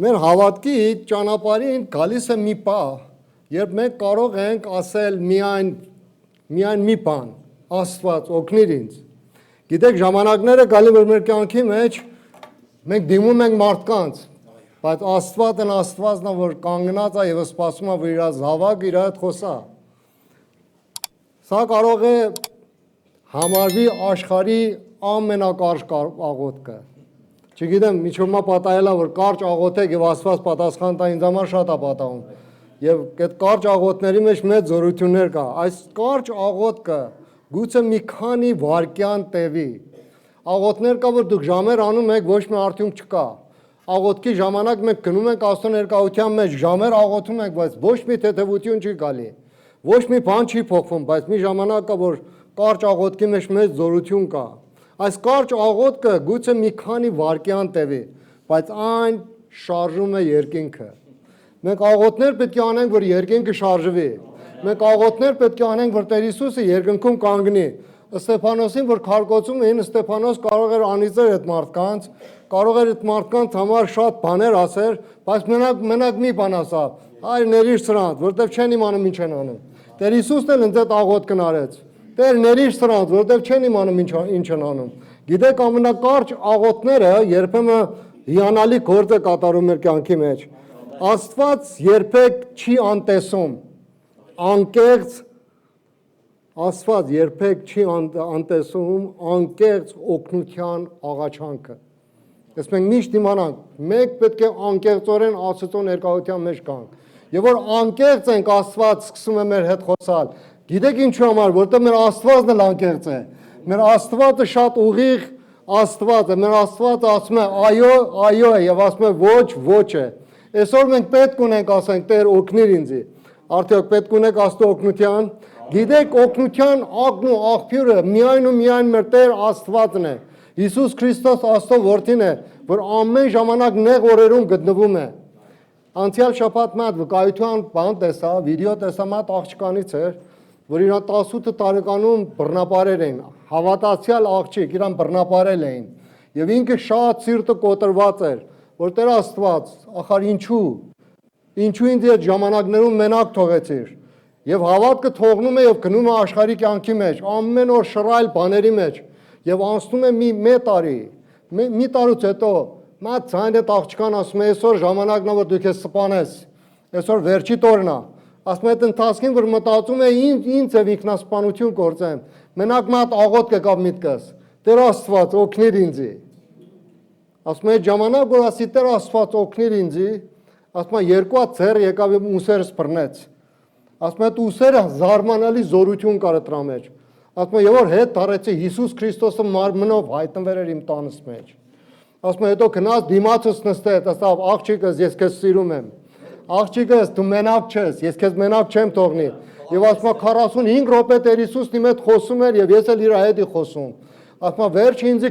Մեր հավատքի ճանապարհին գալիս է մի պահ, երբ մենք կարող ենք ասել միայն մի բան, Աստված օգնիր ինձ։ Գիտեք, ժամանակները գալի որ մեր կյանքի մեջ մենք դիմում ենք մարդկանց, բայց Աստվածն Աստվածն է, որ կանգնած է եւ սպասում է, որ իր զավակ իր հետ խոսա։ Սա կարող է համարվի աշխարհի ամենակարճ աղոթքը։ Չգիտեմ, միջովմա պատահել է, որ կարճ աղոթեք եւ Աստված պատասխան տա, ինձ համար շատ է պատահում։ Եվ այդ կարճ աղոթների մեջ մեծ զորություններ կա։ Այս կարճ աղոթքը գուցե մի քանի վայրկյան տևի։ Աղոթներ կա, որ դուք ժամեր անում եք, ոչ մի արդյունք չկա։ Աղոթքի ժամանակ մենք գնում ենք Աստծո ներկայության մեջ, ժամեր աղոթում ենք, բայց ոչ մի թեթևություն չի գալի։ Ոչ մի բան չի փոխվում, բայց մի ժամանակ կա, որ կարճ աղոթքի մեջ մեծ զորություն կա։ Այս կարճ աղոթքը գուցե մի քանի վայրկյան տևի, բայց այն շարժում է երկինքը։ Մենք աղոթներ պետք է անենք, որ երկինքը շարժվի։ Մենք աղոթներ պետք է անենք, որ Տեր Հիսուսը երկնքում կանգնի։ Ստեփանոսին, որ քարկոծում էին, Ստեփանոս կարող էր անիծել այդ մարդկանց, կարող էր այդ մարդկանց համար շատ բաներ ասել, բայց մենակ մի բան ասա. «Այ ներիր սրանց, որտեվ չեն իմանում ինչ են անում»։ Տեր Հիսուսն էլ ինձ այդ աղոթքն արեց։ Տեր ներիր սրանց, որտեվ չեն իմանում ինչ են անում։ Գիտեք, ամենակարճ աղոթները երբեմն հիանալի գործ է կատարում մեր կյանքի մեջ։ Աստված երբեք չի անտեսում անկեղծ, Աստված երբեք չի անտեսում անկեղծ օգնության աղաչանքը։ Ես մենք միշտ իմանանք, մենք պետք է անկեղծորեն Աստծո ներկայության մեջ գանք։ Եվ որ անկեղծ ենք, Աստված սկսում է մեր հետ խոսալ։ Գիտեք ինչու համար, որտեղ մեր Աստվածն էլ անկեղծ է։ Մեր Աստվածը շատ ուղիղ Աստված է։ Մեր Աստվածը ասում է այո, այո է եւ ասում է ոչ, ոչ է։ Այսօր մենք պետք ունենք ասենք Տեր օգնիր ինձ։ Արդյոք պետք ունենք Աստծո օգնության։ Գիտեք, օգնության աղբն ու աղբյուրը միայն ու միայն մեր Տեր Աստվածն է։ Հիսուս Քրիստոս Աստծո որդին է, որ ամեն ժամանակ նեղ օրերում գտնվում է։ Անցյալ շաբաթ մատ վկայության բան տեսա, վիդեո տեսա մատ աղջկանից էր, որ իրան 18 տարեկանում բռնապարել էին, հավատացյալ աղջիկ, իրան բռնապարել էին, եւ ինքը շատ սիրտը կոտրված էր, որ Տեր Աստված, ախար ինչու ինձ այդ ժամանակներում մենակ թողեցիր, եւ հավատքը թողնում է եւ գնում է աշխարհի կյանքի մեջ, ամեն օր շռայլ բաների մեջ, եւ անցնում է մի տարուց հետո մատ ցայն այդ աղջկան ասում է այսօր ժամանակն է որ դու քեզ սպանես, այսօր վերջի տորն է, ասում է այդ ընթացքին որ մտածում է ինձ եւ ինքնասպանություն գործեմ, մենակ մատ աղոթք եկավ միտքս, Տեր Աստված օգնիր ինձ։ Ասում է այդ ժամանակ որ ասի Տեր Աստված օգնիր ինձ, ասում է երկու հատ ձեռ եկավ եւ ուսերս բռնեց, ասում է այդ ուսերը զարմանալի զորություն կար դրա մեջ, ասում է եւ որ հետ դարեցի Հիսուս Քրիստոսը մարմնով հայտնվել էր իմ տանս մեջ, ասում է հետո գնաց դիմացս նստեց, ասավ աղջիկս ես քեզ սիրում եմ, աղջիկս դու մենակ չես, ես քեզ մենակ չեմ թողնի, եւ ասում է 45 րոպե Տեր Հիսուսն իմ հետ խոսում էր եւ ես էլ իր հետ եմ խոսում, ասում է վերջ ինձ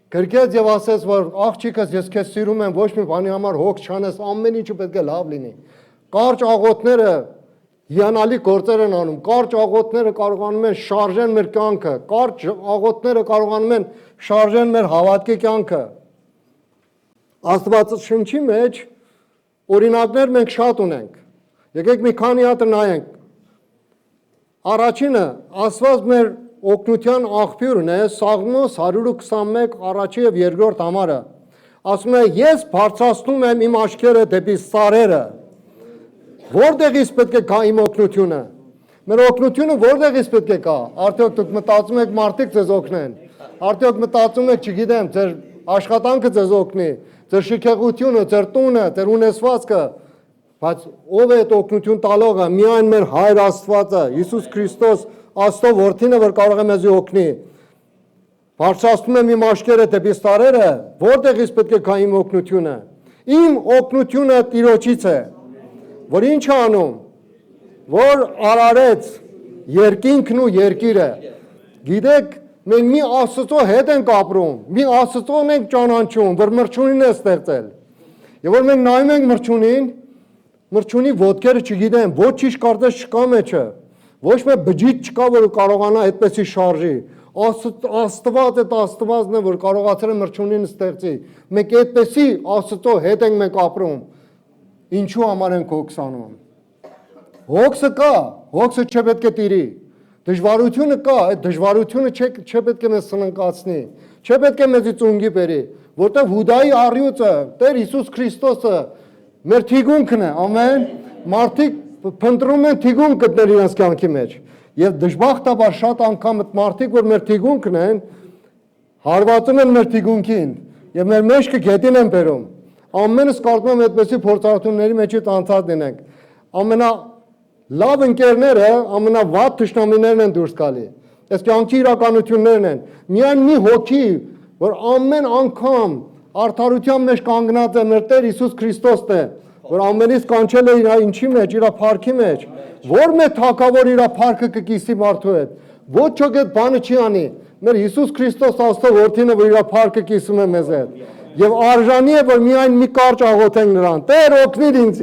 գրկեց եւ ասեց որ աղջիկս ես քեզ սիրում եմ, ոչ մի բանի համար հոգ չանես, ամեն ինչը պետք է լավ լինի։ Կարճ աղոթները հիանալի գործեր են անում, կարճ աղոթները կարողանում են շարժեն մեր կյանքը, կարճ աղոթները կարողանում են շարժեն մեր հավատքի կյանքը։ Աստվածաշնչի մեջ օրինակներ մենք շատ ունենք։ Եկեք մի քանի հատ նայենք։ Առաջինը Աստված մեր օգնության աղբյուրն է, Սաղմոս 121 առաջի եւ երկրորդ համարը։ Ասում է ես բարձրացնում եմ իմ աչքերը դեպի սարերը։ Որտեղից պետք է գա իմ օգնությունը։ Մեր օգնությունը որտեղից պետք է գա։ Արդյոք դուք մտածում եք մարդիկ ձեզ օգնեն։ Արդյոք մտածում եք, չգիտեմ, ձեր աշխատանքը ձեզ օգնի, ձեր շքեղությունը, ձեր տունը, ձեր ունեցվածքը, բայց ով է այդ օգնություն տալողը։ Միայն մեր Հայր Աստվածը, Հիսուս Քրիստոս, Աստծո որդին է, որ կարող է մեզ օգնի։ Բարձրացնում եմ իմ աչքերը դեպի սարերը, որտեղից պետք է գա իմ օգնությունը։ Իմ օգնությունը Տիրոջից է, որ ինչ է անում, որ արարեց երկինքն ու երկիրը։ Գիտեք, մենք մի Աստծո հետ ենք ապրում, մի Աստծոն ենք ճանաչում, որ մրջունին է ստեղծել։ Եվ որ մենք նայում ենք մրջունի ոտքերը չգիտեմ, ոչ ճիշտ կարծես չկա մեջը, ոչ մի բջիջ չկա, որ կարողանա այդպեսի շարժի։ Աստված է, Աստվածն է, որ կարողացել է մրջունին ստեղծի։ Մենք այդպեսի Աստծո հետ ենք մենք ապրում։ Ինչու համար ենք հոգս անում։ Հոգսը կա, հոգսը չպետք է տիրի։ Դժվարությունը կա, այդ դժվարությունը չպետք է մեզ սննկացնի, չպետք է մեզի ծունգի բերի, որտեղ Հուդայի առյուծը, Տեր Հիսուս Քրիստոսը մեր թիկունքն է, ամեն, մարդիկ փնտրում են թիկունք գտնել իրենց կյանքի մեջ, եւ դժբախտաբար շատ անգամ այդ մարդիկ, որ մեր թիկունքն են, հարվածում են մեր թիկունքին եւ մեր մեջքը գետին են բերում։ Ամենս կարծում եմ այդպեսի փորձառությունների մեջից անցած լինենք։ Լավ ընկերները ամենավատ թշնամիներն են դուրս գալի։ Այս կյանքի իրականություններն են։ Միայն մի հոգի, որ ամեն անգամ արդարության մեջ կանգնած է մեր Տեր Հիսուս Քրիստոսն է, որ ամենից կանչել է իր ինչի մեջ, իր փառքի մեջ, որ մեր թակավոր իր փառքը կկիսի մարդու հետ։ Ոչ ոք այդ բանը չի անի։ Մեր Հիսուս Քրիստոս Աստծո որդին է, որ իր փառքը կիսում է մեզ հետ։ Եվ արժանի է, որ միայն մի կարճ աղոթենք նրան. Տեր օգնիր ինձ։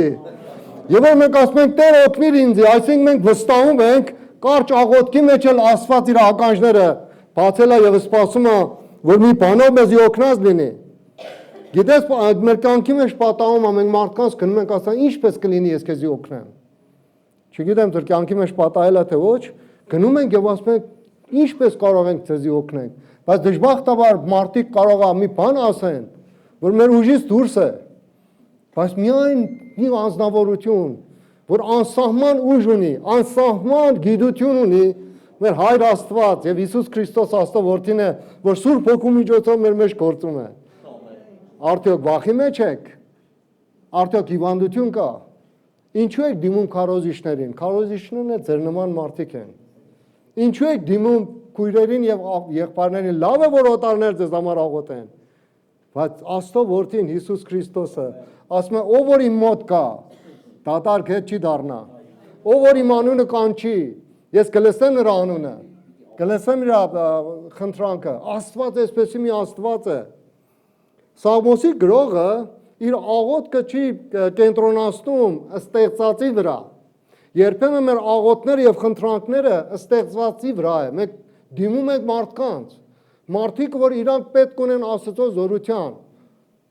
Եվ որ մենք ասում ենք Տեր օգնիր ինձ, այսինքն մենք վստահում ենք կարճ աղոթքի մեջ էլ Աստված իր ականջները բացել է եւ սպասում է, որ մի բանով մեզ օգնած լինի։ Գիտես, մեր կյանքի մեջ պատահում է, մենք մարդկանց գնում ենք ասում, ինչպես կլինի ես քեզի օգնեմ։ Չգիտեմ, դեռ կյանքի մեջ պատահել է թե ոչ, գնում ենք եւ ասում ենք, ինչպես կարող ենք քեզի օգնել։ Բայց դժբախտաբար մարդիկ կարող է մի բան ասեն, որ մեր ուժից դուրս է։ Բայց միայն մի անձնավորություն, որ անսահման ուժ ունի, անսահման գիտություն ունի, մեր Հայր Աստված եւ Հիսուս Քրիստոս Աստծո որդին է, որ Սուրբ Հոգու միջոցով մեր մեջ գործում է։ Արդյոք վախի մեջ եք։ Արդյոք հիվանդություն կա։ Ինչու եք դիմում քարոզիչներին։ Քարոզիչներն ձեր նման մարդիկ են։ Ինչու եք դիմում քույրերին եւ եղբայրներին։ Լավ է, որ օտարներ ձեզ համար աղոթեն։ Բայց Աստծո որդին Հիսուս Քրիստոսը ասում է, ով որ իմ մոտ կա, դատարկ հետ չի դառնա։ Ով որ իմ անունը կանչի, ես կլսեմ նրա անունը, կլսեմ իր խնդրանքը։ Աստված այսպեսի մի Աստված է։ Սաղմոսի գրողը իր աղոթքը չի կենտրոնացնում ստեղծածի վրա։ Երբեմն մեր աղոթները եւ խնդրանքները ստեղծվածի վրա է։ Մենք դիմում ենք մարդկանց, մարդիկ, որ իրանք պետք ունեն Աստծո զորության,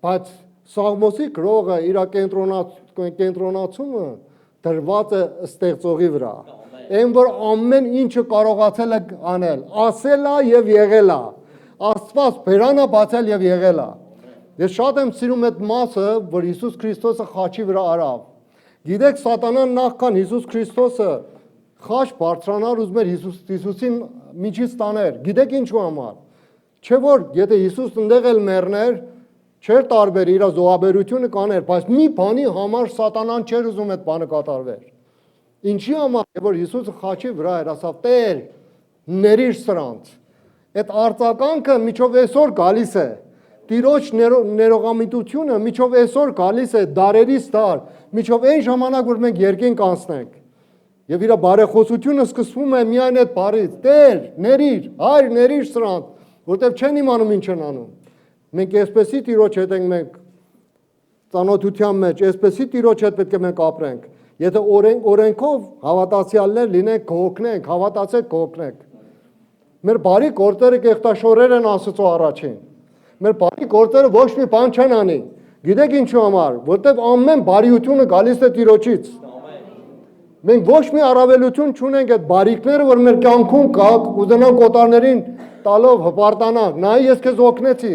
բայց Սաղմոսի գրողը իր կենտրոնացումը դրված է ստեղծողի վրա։ Այն որ ամեն ինչը կարողացել է անել, ասել է եւ եղել է։ Աստված բերանա բացել եւ եղել է։ Ես շատ եմ սիրում այդ մասը, որ Հիսուս Քրիստոսը խաչի վրա արավ։ Գիտեք, սատանան նախքան Հիսուս Քրիստոսը խաչ բարձրանար ուզում էր Հիսուսին միջից տաներ։ Գիտեք ինչու համար։ Չէ որ եթե Հիսուսն ընդեղ էլ մեռներ, չէր տարբեր իր զոհաբերությունը կաներ, բայց մի բանի համար սատանան չէր ուզում այդ բանը կատարվեր։ Ինչի համար, որ Հիսուսը խաչի վրա էր, ասավ Տեր, ներիր սրանց։ Այդ արձագանքը միջով այսօր գալիս է։ Տիրոջ ներողամիտությունը միջով այսօր գալիս է, դարերից դար, միջով այն ժամանակ, որ մենք երկինք անցնենք։ Եվ իր բարեխոսությունը սկսվում է միայն այդ բառից. Տեր, ներիր, Հայր, ներիր սրանց, որտեղ չեն իմանում ինչ են անում։ Մենք այսպեսի Տիրոջ հետ ենք մենք ծանոթության մեջ, այսպեսի Տիրոջ հետ պետք է մենք ապրենք։ Եթե օրենքով հավատացյալներ լինենք, կօգնենք, հավատացեք կօգնենք։ Մեր բարի գործերը կեղտաշորեր են Աստծո առաջին։ Մեր բարի գործերը ոչ մի բան չեն անի։ Գիտեք ինչու համար, որտեղ ամեն բարիությունը գալիս է Տիրոջից։ Մենք ոչ մի առավելություն չունենք այդ բարիքները, որ մեր կյանքում կա, ուզենանք օտարներին տալով հպարտանանք։ Նայ ես քեզ օգնեցի։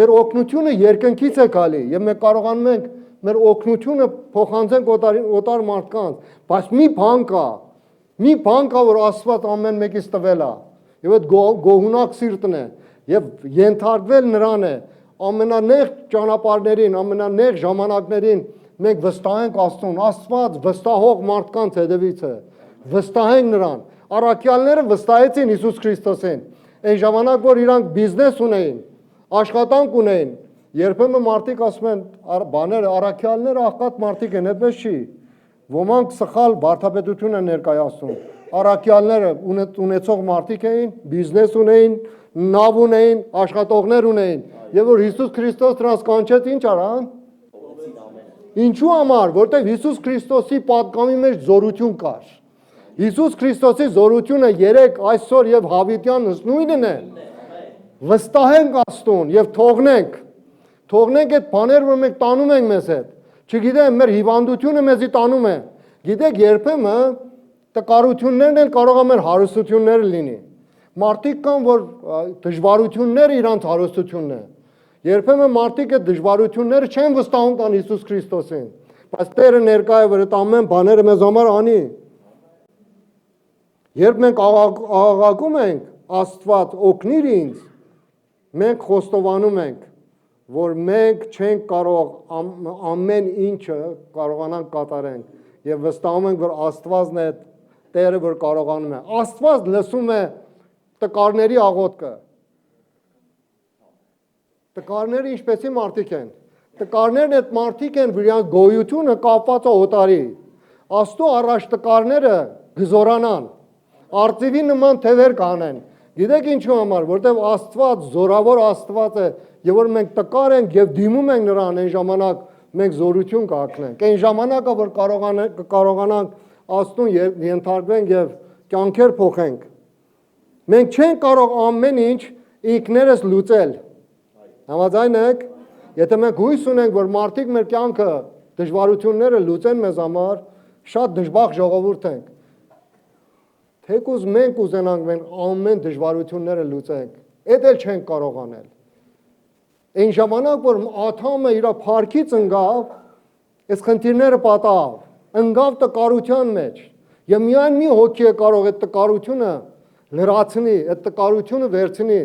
Մեր օգնությունը երկնքից է գալի եւ մենք կարողանում ենք մեր օգնությունը փոխանցենք օտար մարդկանց, բայց մի բան կա, որ Աստված ամեն մեկից տվել է։ Եվ այդ գոհունակ սիրտն է եւ ենթարկվել նրան է ամենանեղ ճանապարհներին, ամենանեղ ժամանակներին մենք վստահենք Աստծուն, Աստված վստահող մարդկանց հետևից է, վստահենք նրան։ Առաքյալները վստահեցին Հիսուս Քրիստոսին։ Այն ժամանակ, որ իրանք բիզնես ունեին, աշխատանք ունեին, երբեմն մարդիկ ասում են, բաները, առաքյալները աղքատ մարդիկ են, այդպես չի։ Ոմանք սխալ վարդապետություն են ներկայացնում։ Առաքյալները ունեցող մարդիկ էին, բիզնես ունեին, նավ ունեին, աշխատողներ ունեին, եւ որ Հիսուս Քրիստոս նրանց կանչեց ինչ արան։ Ինչու համար, որտեղ Հիսուս Քրիստոսի պատգամի մեջ զորություն կար։ Հիսուս Քրիստոսի զորությունը երեք այսօր եւ հավիտյանս նույնն է։ Վստահենք Աստծուն եւ թողնենք այդ բաները, որ մենք տանում ենք մեզ հետ։ Չգիտեմ, մեր հիվանդությունը մեզի տանում է։ Գիտեք, երբեմն տկարություններն էլ կարող է մեր հարստությունները լինի։ Մարդիկ կան, որ դժվարությունները իրանց հարստությունն է։ Երբեմն մարդիկ այդ դժվարությունները չեն վստահում տան Հիսուս Քրիստոսին, բայց Տերը ներկա է, որ այդ ամեն բաները մեզ համար անի։ Երբ մենք աղաղակում ենք, Աստված օգնիր ինձ, մենք խոստովանում ենք, որ մենք չենք կարող ամեն ինչը կարողանանք կատարենք եւ վստահում ենք, որ Աստվածն է Տերը, որ կարողանում է։ Աստված լսում է տկարների աղոթքը։ Տկարները ինչպեսի մարդիկ են։ Տկարներն այդ մարդիկ են, որոնց գոյությունը կապված է օտարի։ Աստծո առաջ տկարները գզորանան, արծիվի նման թևեր կանեն։ Գիտեք ինչու համար, որտեղ Աստված զորավոր Աստված է, եւ որ մենք տկար ենք եւ դիմում ենք նրան, այն ժամանակ մենք զորություն կհագնենք։ Այն ժամանակը, որ կարողանանք Աստծուն ենթարկվենք եւ կյանքեր փոխենք։ Մենք չենք կարող ամեն ինչ ինքներս լուծել։ Համաձայն եք։ Եթե մենք հույս ունենք, որ մարդիկ մեր կյանքը դժվարությունները լուծեն մեզ համար, շատ դժբախտ ժողովուրդ ենք։ Թեկուզ մենք ուզենանք մենք ամեն դժվարությունները լուծենք, այդ էլ չենք կարող անել։ Այն ժամանակ, որ Աթամը իր փառքից ընկավ, այս խնդիրները պատահավ, ընկավ տկարության մեջ, եւ միայն մի հոգի է կարող այդ տկարությունը լրացնի, այդ տկարությունը վերցնի,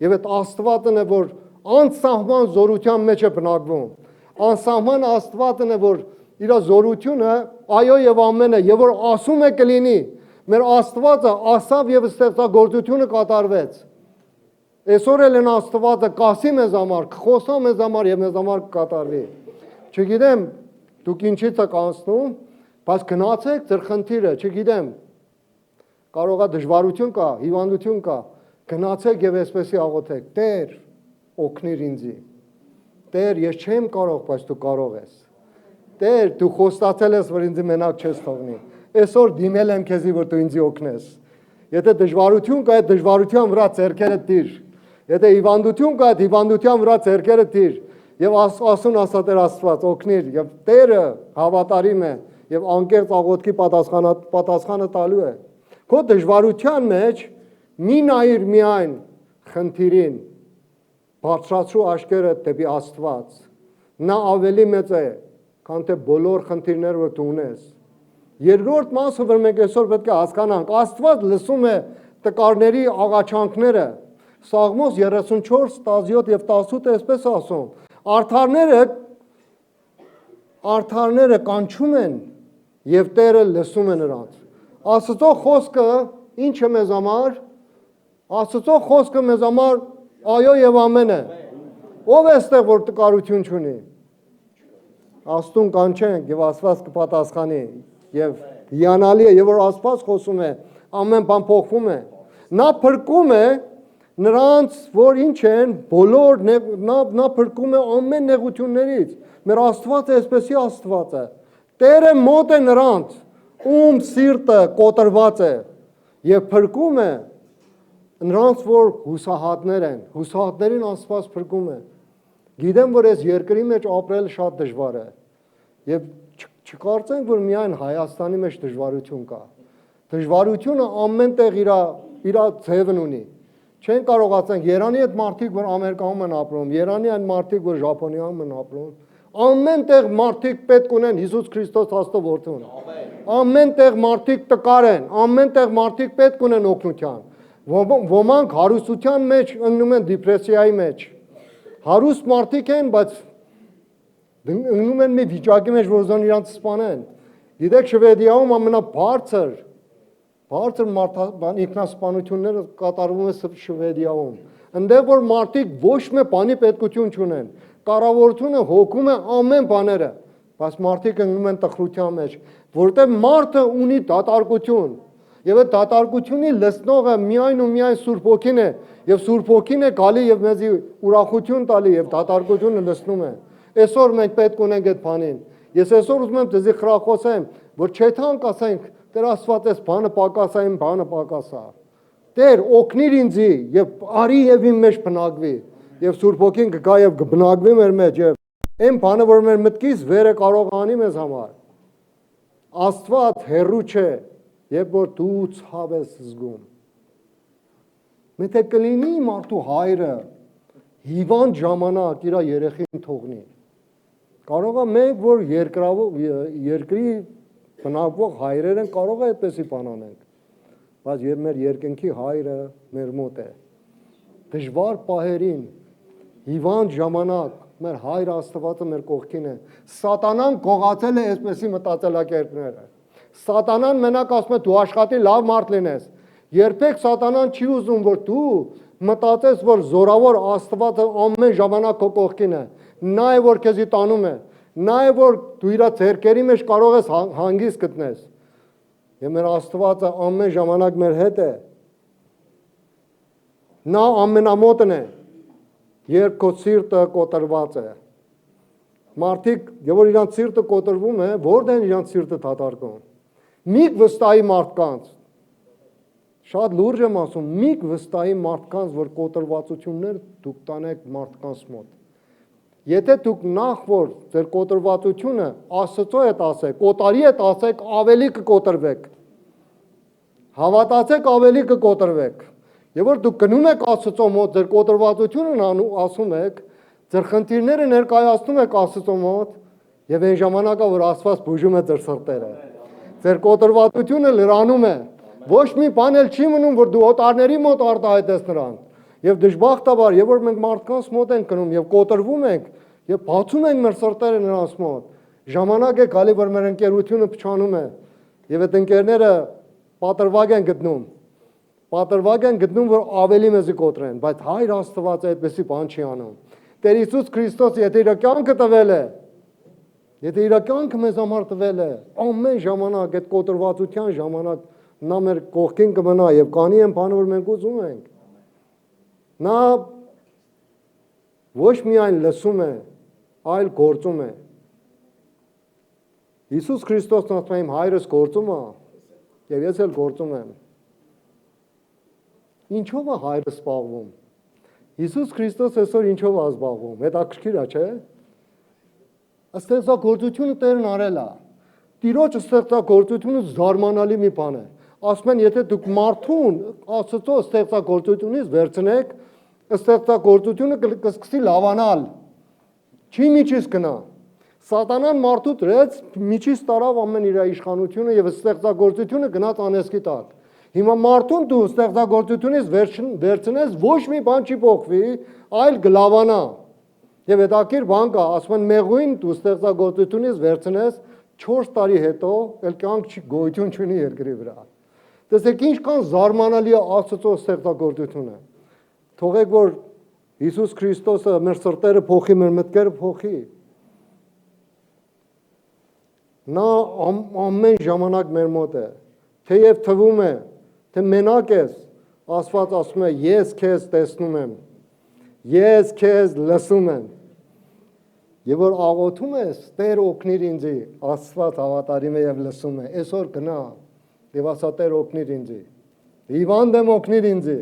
եւ այդ Աստվածն է, որ անսահման զորության մեջ է բնակվում։ Անսահման Աստվածն է, որ իր զորությունը այո եւ ամեն է, եւ որ ասում է կլինի։ Մեր Աստվածը ասավ եւ ստեղծագործությունը կատարվեց։ Այսօր էլ են Աստվածը կասի մեզ համար, կխոսա մեզ համար եւ մեզ համար կկատարվի։ Չգիտեմ դուք ինչից եք անցնում, բայց գնացեք ձեր խնդիրը, չգիտեմ։ Կարող է դժվարություն կա, հիվանդություն կա, գնացեք եւ այսպեսի աղոթեք. Տեր, օգնիր ինձի։ Տեր, ես չեմ կարող, բայց դու կարող ես։ Տեր, դու խոստացել ես, որ ինձ մենակ չես թողնի։ Այսօր դիմել եմ քեզի, որ դու ինձ օգնես։ Եթե դժվարություն կա, այդ դժվարության վրա ձեռքերը դիր։ Եթե հիվանդություն կա, այդ հիվանդության վրա ձեռքերը դիր։ Եվ ասուն ասա Տեր Աստված, օգնիր, եւ Տերը հավատարիմ է եւ անկեղծ աղոթքի պատասխանը տալու է։ Քո դժվարության մեջ մի նայիր միայն խնդիրին, բարձրացրու աչքերը դեպի Աստված։ Նա ավելի մեծ է, քան թե բոլոր խնդիրները, որ դու ունես։ Երկրորդ մասը, որ մենք այսօր պետք է հասկանանք, Աստված լսում է տկարների աղաչանքները։ Սաղմոս 34, 17 եւ 18 այսպես ասում. Արդարները կանչում են եւ Տերը լսում է նրանց։ Աստծո խոսքը ինչ է մեզ համար։ Աստծո խոսքը մեզ համար այո եւ ամեն է։ Ով է այստեղ, որ տկարություն չունի։ Աստուն կանչենք եւ Աստված կպատասխանի եւ հիանալի է, եւ որ Աստված խոսում է, ամեն բան փոխվում է։ Նա փրկում է նրանց, որ ինչ են, բոլոր նա փրկում է ամեն նեղություններից։ Մեր Աստվածը այսպեսի Աստված է։ Տերը մոտ է նրանց, ում սիրտը կոտրված է, եւ փրկում է նրանց, որ հուսահատներ են։ Հուսահատներին Աստված փրկում է։ Գիտեմ, որ այս երկրի մեջ ապրել շատ դժվար է։ Եվ չկարծենք, որ միայն Հայաստանի մեջ դժվարություն կա։ Դժվարությունը ամեն տեղ իր ձևն ունի։ Չեն կարող ասենք Երանի այդ մարդիկ, որ Ամերիկայում են ապրում, Երանի այն մարդիկ, որ Ճապոնիայում են ապրում, ամեն տեղ մարդիկ պետք ունեն Հիսուս Քրիստոս Աստծո որդուն։ Ամեն տեղ մարդիկ տկար են, ամեն տեղ մարդիկ պետք ունեն օգնության։ Ոմանք հարստության մեջ ընկնում են դիպրեսիայի մեջ։ Հարուստ մարդիկ են, բայց ընկնում են մի վիճակի մեջ, որ ուզում իրանց սպանեն։ Գիտեք, Շվեդիայում ամենաբարձր ինքնասպանությունները կատարվում է Շվեդիայում։ Այնտեղ որ մարդիկ ոչ մի բանի պետքություն չունեն, կառավարությունը հոգում է ամեն բաները, բայց մարդիկ ընկնում են տխրության մեջ, որտեղ մարդը ունի դատարկություն, եւ այդ դատարկությունի լսնողը միայն ու միայն Սուրբ Հոգին է, եւ Սուրբ Հոգին է գալի եւ մեզի ուրախություն տալի եւ դատարկությունը լսնում է։ Այսօր մենք պետք ունենք այդ բանին։ Ես այսօր ուզում եմ դեզի խրախոսեմ, որ չեթանք ասենք Տեր Աստված էս բանը պակաս է, իմ բանը պակաս է։ Տեր օգնիր ինձի եւ արի եւ իմ մեջ բնակվի եւ Սուրբ Հոգին կգա եւ կբնակվի մեր մեջ եւ այն բանը որ մեր մտքից վերը կարող անի մեզ համար։ Աստված հերու չէ, երբ որ դու ցավ ես զգում։ Եթե կլինի մարդու հայրը հիվանդ ժամանակ իր երեխին թողնի։ Կարող է մենք որ երկրի բնակվող հայրեր են կարող է այդպեսի բան անենք, բայց երբ մեր երկնքի հայրը մեր մոտ է, դժվար պահերին, հիվանդ ժամանակ, մեր հայր Աստվածը մեր կողքին է, սատանան գողացել է այսպեսի մտածելակերպները, սատանան մենակ ասում է դու աշխատի լավ մարդ լինես, երբեք սատանան չի ուզում որ դու մտածես որ զորավոր Աստվածը ամեն ժամանակ քո կողքին է, նա է որ քեզի տանում է, նա է որ դու իր ձեռքերի մեջ կարող ես հանգիստ գտնես։ Եվ մեր Աստվածը ամեն ժամանակ մեր հետ է։ Նա ամենամոտն է, երբ քո սիրտը կոտրված է։ Մարդիկ, երբ որ իրանց սիրտը կոտրվում է, որտե՞ղ են իրանց սիրտը դատարկում։ Մի վստահի մարդկանց, շատ լուրջ եմ ասում, մի վստահի մարդկանց, որ կոտրվածություններ դուք տանեք մարդկանց մոտ։ Եթե դուք նախ որ ձեր կոտրվածությունը Աստծո հետ ասեք, կոտարի հետ ասեք, ավելի կկոտրվեք։ Հավատացեք, ավելի կկոտրվեք։ Եվ որ դուք գնում եք Աստծո մոտ, ձեր կոտրվածությունն ասում եք, ձեր խնդիրները ներկայացնում եք Աստծո մոտ, եւ այն ժամանակա որ Աստված բուժում է ձեր սրտերը։ Ձեր կոտրվածությունը լրանում է։ Ոչ մի բան էլ չի մնում, որ դու օտարների մոտ արտահայտես նրան։ Եվ դժբախտաբար, երբ որ մենք մարդկանց մոտ ենք գնում եւ կոտրվում ենք եւ բացում ենք մեր սրտերը նրանց մոտ, ժամանակ է գալի, որ մեր ընկերությունը փչանում է եւ այդ ընկերները պատրվակ են գտնում, որ ավելի մեզի կոտրեն, բայց Հայր Աստված այդպեսի բան չի անում։ Տեր Հիսուս Քրիստոս եթե իր կյանքը տվել է, եթե իր կյանքը մեզ համար տվել է, ամեն ժամանակ այդ կոտրվածության ժամանակ նա մեր կողքին կմնա եւ կանի են բանը որ մենք ուզում ենք։ Նա ոչ միայն լսում է, այլ գործում է։ Հիսուս Քրիստոսն ասում է իմ հայրս գործում է եւ ես էլ գործում եմ։ Ինչով է հայրը զբաղվում։ Հիսուս Քրիստոս այսօր ինչով է զբաղվում։ Հետաքրքիր է, չէ՞։ Ստեղծագործությունը Տերն արել է։ Տիրոջ ստեղծագործությունը զարմանալի մի բան է։ Ասում են, եթե դուք մարդուն Աստծո ստեղծագործությունից վերցնեք, ստեղծագործությունը կսկսի լավանալ։ Չի միջից գնա։ Սատանան մարդու դրեց, միջից տարավ ամեն իր իշխանությունը եւ ստեղծագործությունը գնաց անեսքի տակ։ Հիմա մարդուն դու ստեղծագործությունից վերցնես, ոչ մի բան չի փոխվի, այլ գլավանա։ Եվ հետաքրքիր բան կա, ասում են մեղուին դու ստեղծագործությունից վերցնես 4 տարի հետո էլ կյանք չի գոյություն չունի երկրի վրա։ Տեսեք ինչքան զարմանալի է Աստծո ստեղծագործությունը։ Թողեք որ Հիսուս Քրիստոսը մեր սրտերը փոխի, մեր մտքերը փոխի։ Նա ամեն ժամանակ մեր մոտ է։ Թեև թվում է, թե մենակ ես, Աստված ասում է ես քեզ տեսնում եմ։ Ես քեզ լսում եմ։ Եվ որ աղոթում ես, Տեր օգնիր ինձի, Աստված հավատարիմ է եւ լսում է։ Այսօր գնա եւ ասա Տեր օգնիր ինձի։ Հիվանդ եմ օգնիր ինձի։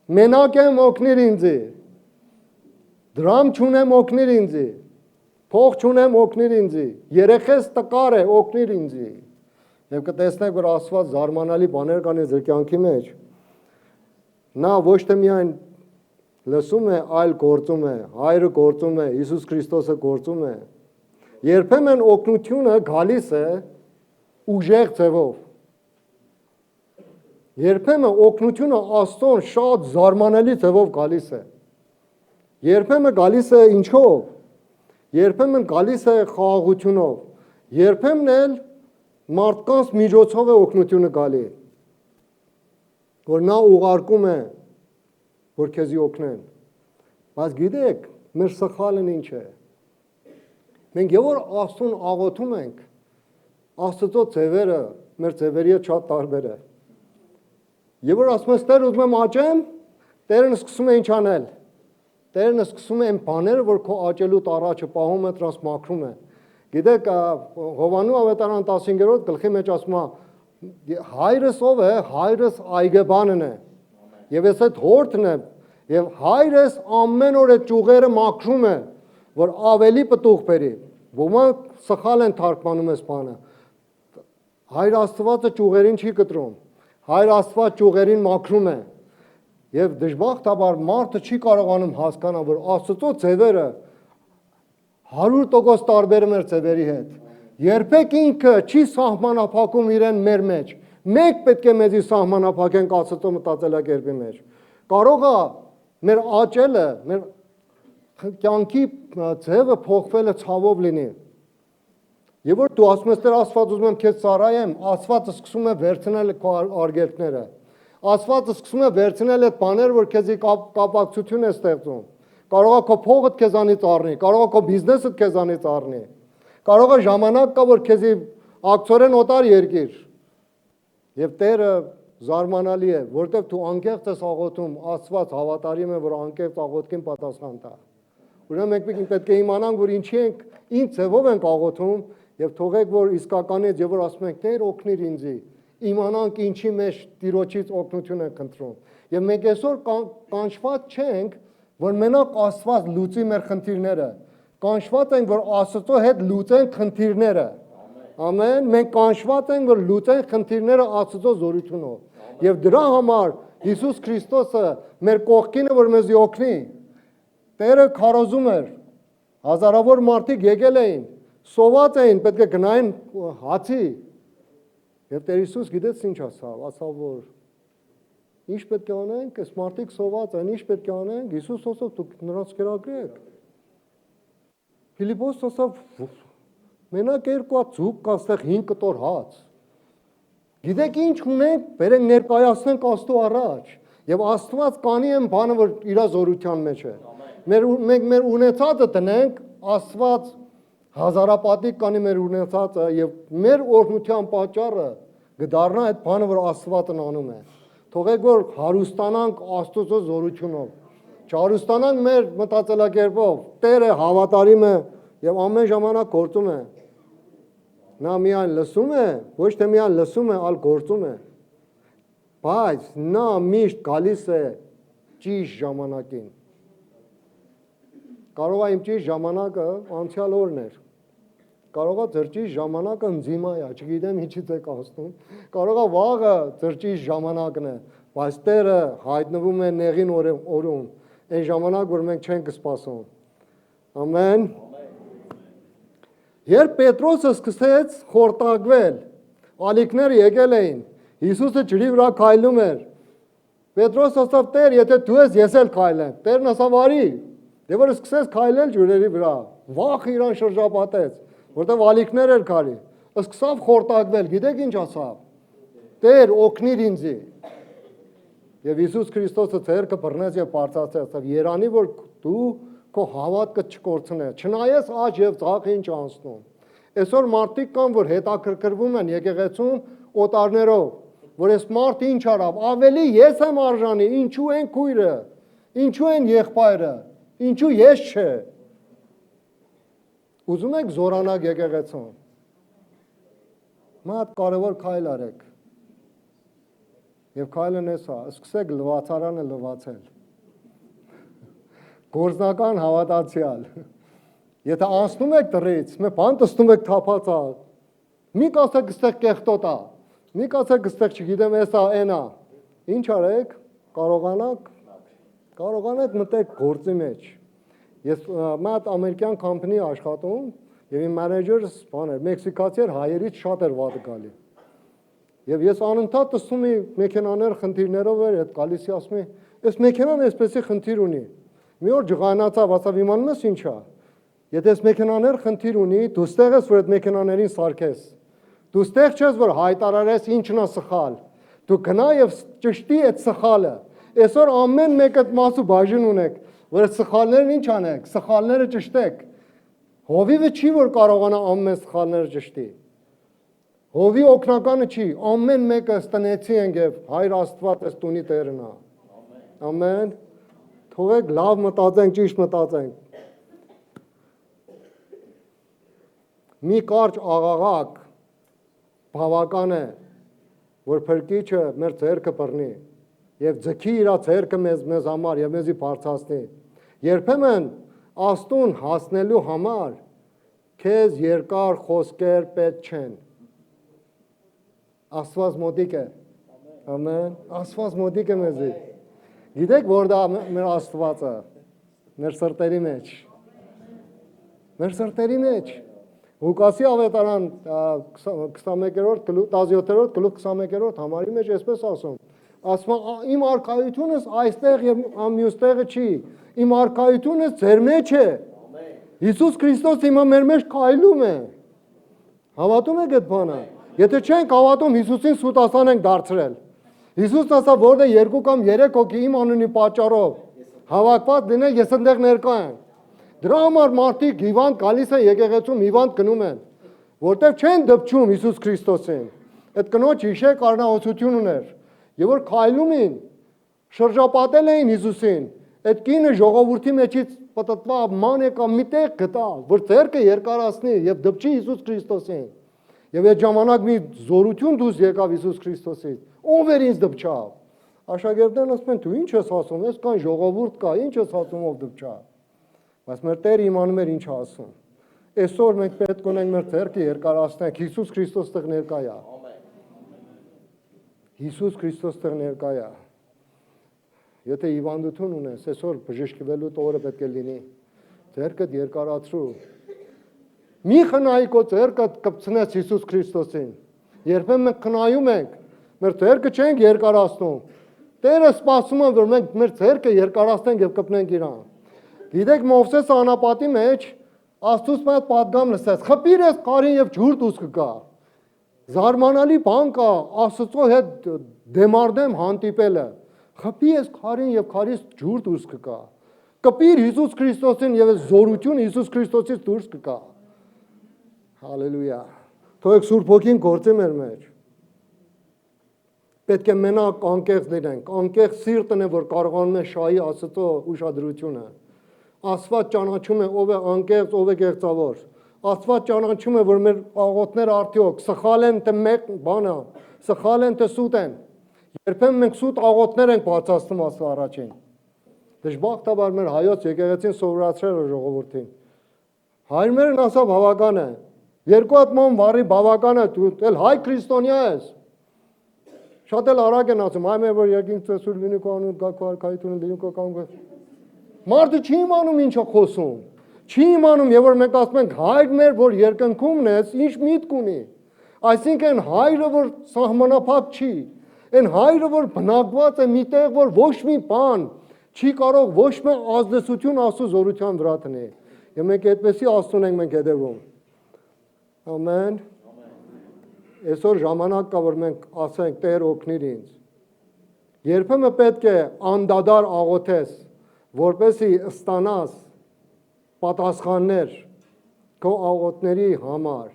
Մենակ եմ օգնիր ինձի։ Դրամ չունեմ օգնիր ինձի։ Փող չունեմ օգնիր ինձի։ Երեխես տկար է օգնիր ինձի։ Եվ կտեսնեք որ Աստված զարմանալի բաներ կանի ձեր կյանքի մեջ։ Նա ոչ թե միայն լսում է, այլ գործում է, Հայրը գործում է, Հիսուս Քրիստոսը գործում է։ Երբեմն օգնությունը գալիս է ուժեղ ձևով։ Երբեմն օգնությունը Աստծոն շատ զարմանալի ձևով գալիս է։ Երբեմն գալիս է ինչով։ Երբեմն գալիս է խաղաղությունով։ Երբեմն էլ մարդկանց միջոցով է օգնությունը գալի։ Որ նա ուղարկում է որ քեզի օգնեն։ Բայց գիտեք, մեր սխալն ինչ է։ Մենք եւ որ Աստծուն աղոթում ենք, Աստծո ձևերը մեր ձևերի հետ շատ տարբեր է։ Եվ որ ասում ես Տեր ուզում եմ աճեմ, Տերն սկսում է ինչ անել։ Տերն սկսում է այն բաները, որ քո աճելու տարածը պահում է, դրանց մաքրում է։ Գիտեք, Հովանու ավետարան 15-րդ գլխի մեջ ասում է Հայրս ով է, հայրս այգեբանն է։ Եվ ես այդ հորթն եմ, եւ հայրս ամեն օր այդ ճյուղերը մաքրում է, որ ավելի պտուղ բերի։ Ոմանք սխալ են թարգմանում այս բանը։ Հայր Աստվածը ճյուղերին չի կտրում։ Հայր Աստված ճյուղերին մաքրում է։ Եվ դժբախտաբար մարդը չի կարողանում հասկանալ, որ Աստծո ձևերը 100% տարբերում է ձևերի հետ։ Երբեք ինքը չի սահմանափակում իրեն մեր մեջ։ Մենք պետք է մեզի սահմանափակենք Աստծո մտածելակերպի մեջ։ Կարող է մեր աճելը, մեր կյանքի ձևը փոխվելը ցավով լինի։ Եվ որ դու ասում ես, Տեր Աստված ուզում եմ քեզ ծառայեմ, Աստվածը սկսում է վերցնել քո արգելքները։ Աստվածը սկսում է վերցնել այդ բաները, որ քեզի կապակցություն է ստեղծում։ Կարող է քո փողդ քեզանից առնի, կարող է քո բիզնեսը քեզանից առնի։ Կարող է ժամանակ կա, որ քեզի ակցորեն օտար երկիր։ Եվ Տերը զարմանալի է, որտեղ դու անկեղծ ես աղոթում, Աստված հավատարիմ է, որ անկեղծ աղոթքին պատասխան տա։ Ուրեմն մենք պետք է իմանանք, որ ինչի ենք, ինչ ձևով ենք աղոթում, եւ թողեք, որ իսկականից եւ որ ասում ենք, Տեր օգնիր ինձի, իմանանք ինչի մեջ Տիրոջից օգնություն ենք խնդրում։ Եվ մենք այսօր կանչված չենք, որ մենակ Աստված լուծի մեր խնդիրները, կանչված ենք, որ Աստծո հետ լուծենք խնդիրները։ Ամեն, մենք կանչված ենք, որ լուծենք խնդիրները Աստծո զորությունով։ Եվ դրա համար Հիսուս Քրիստոսը մեր կողքին է, որ մեզ օգնի։ Տերը քարոզում էր, հազարավոր մարդիկ եկել էին, սոված էին, պետք է գնային հացի։ Եվ Տեր Հիսուս գիտեց ինչ ասավ, ասավ որ ինչ պետք է անենք, այս մարդիկ սոված են, ինչ պետք է անենք, Հիսուս ասավ դուք նրանց կերակրեք։ Ֆիլիպոս ասավ մենակ 2 հատ ձուկ կա, այստեղ 5 կտոր հաց։ Գիտեք ինչ ունենք, բերենք ներկայացնենք Աստծո առաջ։ Եվ Աստված կանի են բանը, որ իր զորության մեջ է։ Մենք մեր ունեցածը տնենք, Աստված հազարապատիկ կանի մեր ունեցածը եւ մեր օրհնության պատճառը կդառնա այդ բանը, որ Աստվածն անում է։ Թողեք որ հարուստանանք Աստծո զորությունով։ Չհարուստանանք մեր մտածելակերպով։ Տերը հավատարիմ է եւ ամեն ժամանակ գործում է։ Նա միայն լսում է, ոչ թե միայն լսում է, այլ գործում է։ Բայց նա միշտ գալիս է ճիշտ ժամանակին։ Կարող է իմ ճիշտ ժամանակը անցյալ օրն էր։ Կարող է ձեր ճիշտ ժամանակը ընձիմա է, չգիտեմ ինչից եք ասում։ Կարող է վաղը ձեր ճիշտ ժամանակն է, բայց Տերը հայտնվում է նեղին օրում, այն ժամանակ, որ մենք չենք սպասում։ Ամեն։ Երբ Պետրոսը սկսեց խորտակվել, ալիքները եկել էին, Հիսուսը ջրի վրա քայլում էր։ Պետրոսը ասավ, Տեր, եթե դու ես, ես էլ քայլեմ։ Տերն ասավ, արի։ Եվ որ սկսեց քայլել ջրերի վրա, վախ իրան շրջապատեց, որտեղ ալիքներ էր քարի։ Սկսավ խորտակվել, գիտեք ինչ ասավ։ Տեր, օգնիր ինձի։ Եվ Հիսուս Քրիստոսը ձեռքը բռնեց եւ բարձրացրեց, ասավ, երանի որ դու քո հավատքը չկորցնես, չնայես աճ եւ ցախ ինչ անցնում։ Այսօր մարդիկ կան, որ հետաքրքրվում են եկեղեցում օտարներով, որ այս մարդը ինչ արավ, ավելի ես եմ արժանի, ինչու են քույրը, ինչու են եղբայրը, ինչու ես չէ։ Ուզում եք զորանալ եկեղեցում։ Մատ կարևոր քայլ արեք։ Եվ քայլն էս է, սկսեք լվացարանը լվացել։ Գործնական հավատացյալ։ Եթե անցնում եք դրից, մի բան տեսնում եք թափածա։ Մի կասեք այստեղ կեղտոտ է։ Մի կասեք այստեղ չգիտեմ էսա այնա։ Ինչ արեք, կարողանեք մտեք գործի մեջ։ Ես մատ ամերիկյան կամփանի աշխատում եւ իմ մենեջերս բան էր, մեքսիկացի էր, հայերից շատ էր վատ գալի։ Եվ ես անընդհատ տեսնում եմ մեքենաներ խնդիրներով էր, այդ գալիս ասում եմ, այս մեքենան այսպեսի խնդիր ունի։ Մի օր ջղանացավ, ասավ իմանում ես ինչ է։ Եթե այս մեքենաներ խնդիր ունի, դու ստեղ ես, որ այդ մեքենաներին սարքես։ Դու ստեղ չես, որ հայտարարես ինչն է սխալ։ Դու գնա եւ ճշտի այդ սխալը։ Այսօր ամեն մեկ այդ մասը բաժին ունեք, որ այդ սխալներն ինչ անեք, սխալները ճշտեք։ Հովիվը չի, որ կարողանա ամեն սխալները ճշտի։ Հովի օգնականը չի, ամեն մեկը տնեցի ենք եւ Հայր Աստված էս տունի Տերն է։ Ամեն։ Թողեք լավ մտածենք, ճիշտ մտածենք։ Մի կարճ աղաղակ բավական է, որ փրկիչը մեր ձեռքը բռնի եւ ձգի իր ձեռքը մեզ համար եւ մեզի բարձրացնի։ Երբեմն աստուն հասնելու համար քեզ երկար խոսքեր պետք չեն։ Աստված մոտիկ է։ Ամեն։ Աստված մոտիկ է մեզի։ Գիտեք որ դա մեր Աստվածը մեր սրտերի մեջ։ Մեր սրտերի մեջ։ Ղուկասի ավետարան 21-րդ 17-րդ գլուխ 21-րդ համարի մեջ այսպես ասում. ասում իմ արքայությունս այստեղ եւ մյուս տեղը չի, իմ արքայությունս ձեր մեջ է։ Հիսուս Քրիստոս հիմա մեր մեջ քայլում է։ Հավատում եք այդ բանը։ Եթե չենք հավատում, Հիսուսին սուտասան ենք դարձրել։ Հիսուսն ասա, որտեղ 2 կամ 3 հոգի իմ անունի պատճառով հավաքված լինեն, ես այնտեղ ներկա եմ։ Դրա համար մարդիկ հիվանդ գալիս են եկեղեցում, հիվանդ գնում են, որտեղ չեն դպչում Հիսուս Քրիստոսին։ Այդ կնոջ հիշեք արնահոսություն ուներ, եւ որ քայլում էին, շրջապատել էին Հիսուսին, այդ կինը ժողովրդի մեջից պտտվա ման եկա մի տեղ գտավ, որ ձեռքը երկարացնի եւ դպչի Հիսուս Քրիստոսին։ Եվ այդ ժամանակ մի զորություն դուրս եկավ Հիսուս Քրիստոսից։ Ով էր ինձ դպչավ։ Աշակերտներն ասում են, դու ինչ ես ասում, ես կան ժողովուրդ կա, ինչ ես ասում ով դպչա։ Բայց մեր Տերը իմանում էր ինչ ասում։ Այսօր մենք պետք ունենք մեր ձեռքը երկարացնենք, Հիսուս Քրիստոս տեղ ներկա է։ Հիսուս Քրիստոս տեղ ներկա է։ Եթե հիվանդություն ունես, այսօր բժշկվելու օրը պետք է լինի։ Ձեռքդ երկարացրու։ Մի խնայի քո ձեռքը կպցնես Հիսուս Քրիստոսին։ Երբեմն մենք խնայում ենք, մեր ձեռքը չենք երկարացնում։ Տերը սպասում է, որ մենք մեր ձեռքը երկարացնենք եւ կպնենք իրան։ Գիտեք Մովսես անապատի մեջ Աստծուց մեծ պատգամ լսեց. խփիր ես քարին եւ ջուր դուրս կգա։ Զարմանալի բան կա Աստծո հետ դեմարդեմ հանդիպելը։ Խփի ես քարին եւ քարից ջուր դուրս կգա։ Կպիր Հիսուս Քրիստոսին եւ զորություն Հիսուս Քրիստոսից դուրս կգա։ Հալելույա։ Թող Սուրբ Հոգին գործի մեր մեջ։ Պետք է մենակ անկեղծ լինենք, անկեղծ սիրտն է, որ կարողանում է շահի Աստծո ուշադրությունը։ Աստված ճանաչում է ով է անկեղծ, ով է կեղծավոր։ Աստված ճանաչում է, որ մեր աղոթները արդյոք սխալ են թե մեկ բանը, սխալ են թե սուտ են։ Երբեմն մենք սուտ աղոթներ ենք բացացնում Աստծո առաջին։ Դժբախտաբար մեր հայոց եկեղեցին սովորացրել է ժողովրդին։ Հայրերն ասավ բավական է։ Երկու հատ ման վառի բավական է, դու էլ հայ քրիստոնյա ես։ Շատ էլ արագ են ասում, այ մեր որ եկինք ծեսուր լինի կանոն գա քարքայությունը լինի կանոն։ Մարդը չի իմանում ինչ է խոսում։ Չի իմանում, եւ որ մենք ասում ենք հայր մեր, որ երկնքումն ես, ինչ միտք ունի։ Այսինքն հայրը որ սահմանափակ չի, այն հայրը որ բնակված է միտեղ, որ ոչ մի բան չի կարող ոչ մի ազդեցություն Աստծո զորության վրա տնի։ Եվ մենք այդպեսի Աստծուն ենք մենք հետևում։ Ամեն։ Այսօր ժամանակ կա, որ մենք ասենք Տեր օգնիր ինձ։ Երբեմն պետք է անդադար աղոթես, որպեսզի ստանաս պատասխաններ քո աղոթների համար։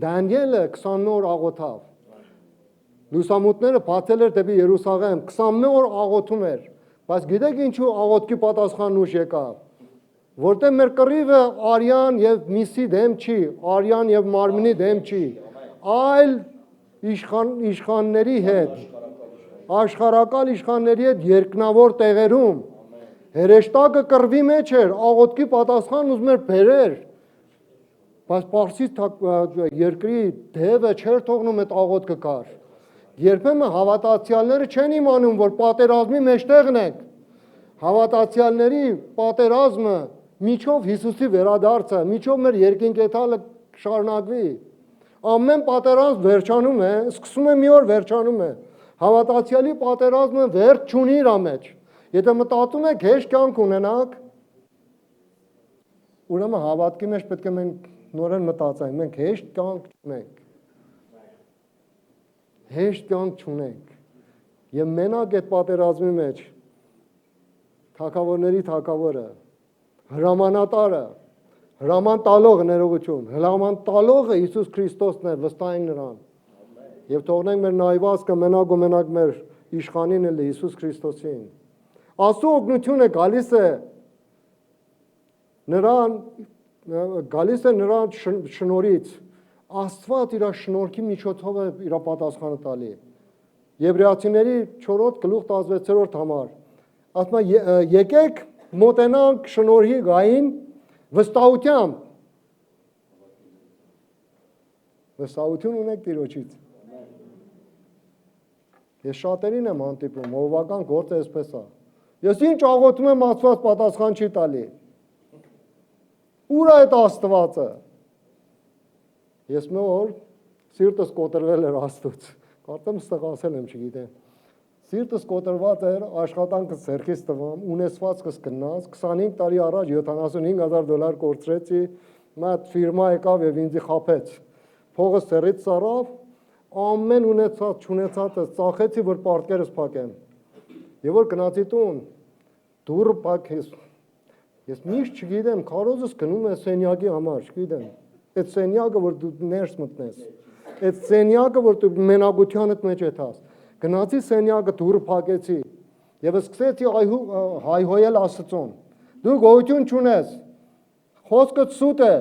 Դանիելը 20 օր աղոթավ։ Լուսամուտները բացել էր դեպի Երուսաղեմ, 20 օր աղոթում էր, բայց գիտեք ինչու աղոթքի պատասխանն ուշ եկավ։ Որտեղ մեր կռիվը արյան եւ միսի դեմ չի, արյան եւ մարմնի դեմ չի, այլ իշխանների հետ, աշխարհակալ իշխանների հետ երկնավոր տեղերում հրեշտակը կռվի մեջ էր, աղոթքի պատասխան ուզում էր բերեր, բայց Պարսից երկրի դևը չէր թողնում այդ աղոթքը կար։ Երբեմն հավատացյալները չեն իմանում, որ պատերազմի մեջտեղն ենք։ Հավատացյալների պատերազմը միջով Հիսուսի վերադարձը, միջով մեր երկինքեթալը շարունակվի։ Ամեն պատերազմ վերջանում է, սկսում է մի օր վերջանում է։ Հավատացյալի պատերազմը վերջ չունի իր մեջ։ Եթե մտածում եք հեշտ կյանք ունենաք, ուրեմն հավատքի մեջ պետք է մենք նորեն մտածենք, մենք հեշտ կյանք չունենք։ Հեշտ կյանք չունենք։ Եվ մենակ այդ պատերազմի մեջ թագավորների թագավորը, հրամանատարը, հրաման տալողը ներողություն, հրաման տալողը Հիսուս Քրիստոսն է, վստահենք նրան։ Եվ թողնենք մեր նայվածքը մենակ ու մենակ մեր իշխանին էլ Հիսուս Քրիստոսին։ Աստծո օգնությունը գալիս է նրան շնորհից։ Աստված իր շնորհքի միջոցով է իր պատասխանը տալի։ Եբրայացիների 4-րդ գլուխ 16-րդ համար։ Ասում է եկեք մոտենանք շնորհի գային վստահությամբ։ Վստահություն ունեք Տիրոջից։ Ես շատերին եմ հանդիպում, հովվական գործը այսպես է։ Ես ինչ աղոթում եմ, Աստված պատասխան չի տալի։ Ուր է այդ Աստվածը։ Ես մի օր սիրտս կոտրվել էր Աստծուց։ Կարծեմ ստղասել եմ, չգիտեմ։ Սիրտս կոտրված էր, աշխատանքս ձեռքից տվամ, ունեցվածքս գնաց, 25 տարի առաջ $75,000 կորցրեցի, մատ ֆիրմա եկավ եւ ինձ խափեց։ Փողս ծերից ծառավ, ամեն ունեցած չունեցածս ծախեցի, որ պարտքերս փակեմ։ Եվ որ գնացի տուն, դուռը փակեց։ Ես միշտ չգիտեմ, քարոզս գնում է սենյակի համար, չգիտեմ։ Այդ սենյակը, որ դու ներս մտնես, այդ սենյակը, որ դու մենակությանդ մեջ ես։ Գնացի սենյակը, դուռը փակեցի եւ սկսեցի հայհոյել Աստծուն։ Դու գոյություն չունես։ Խոսքդ սուտ է։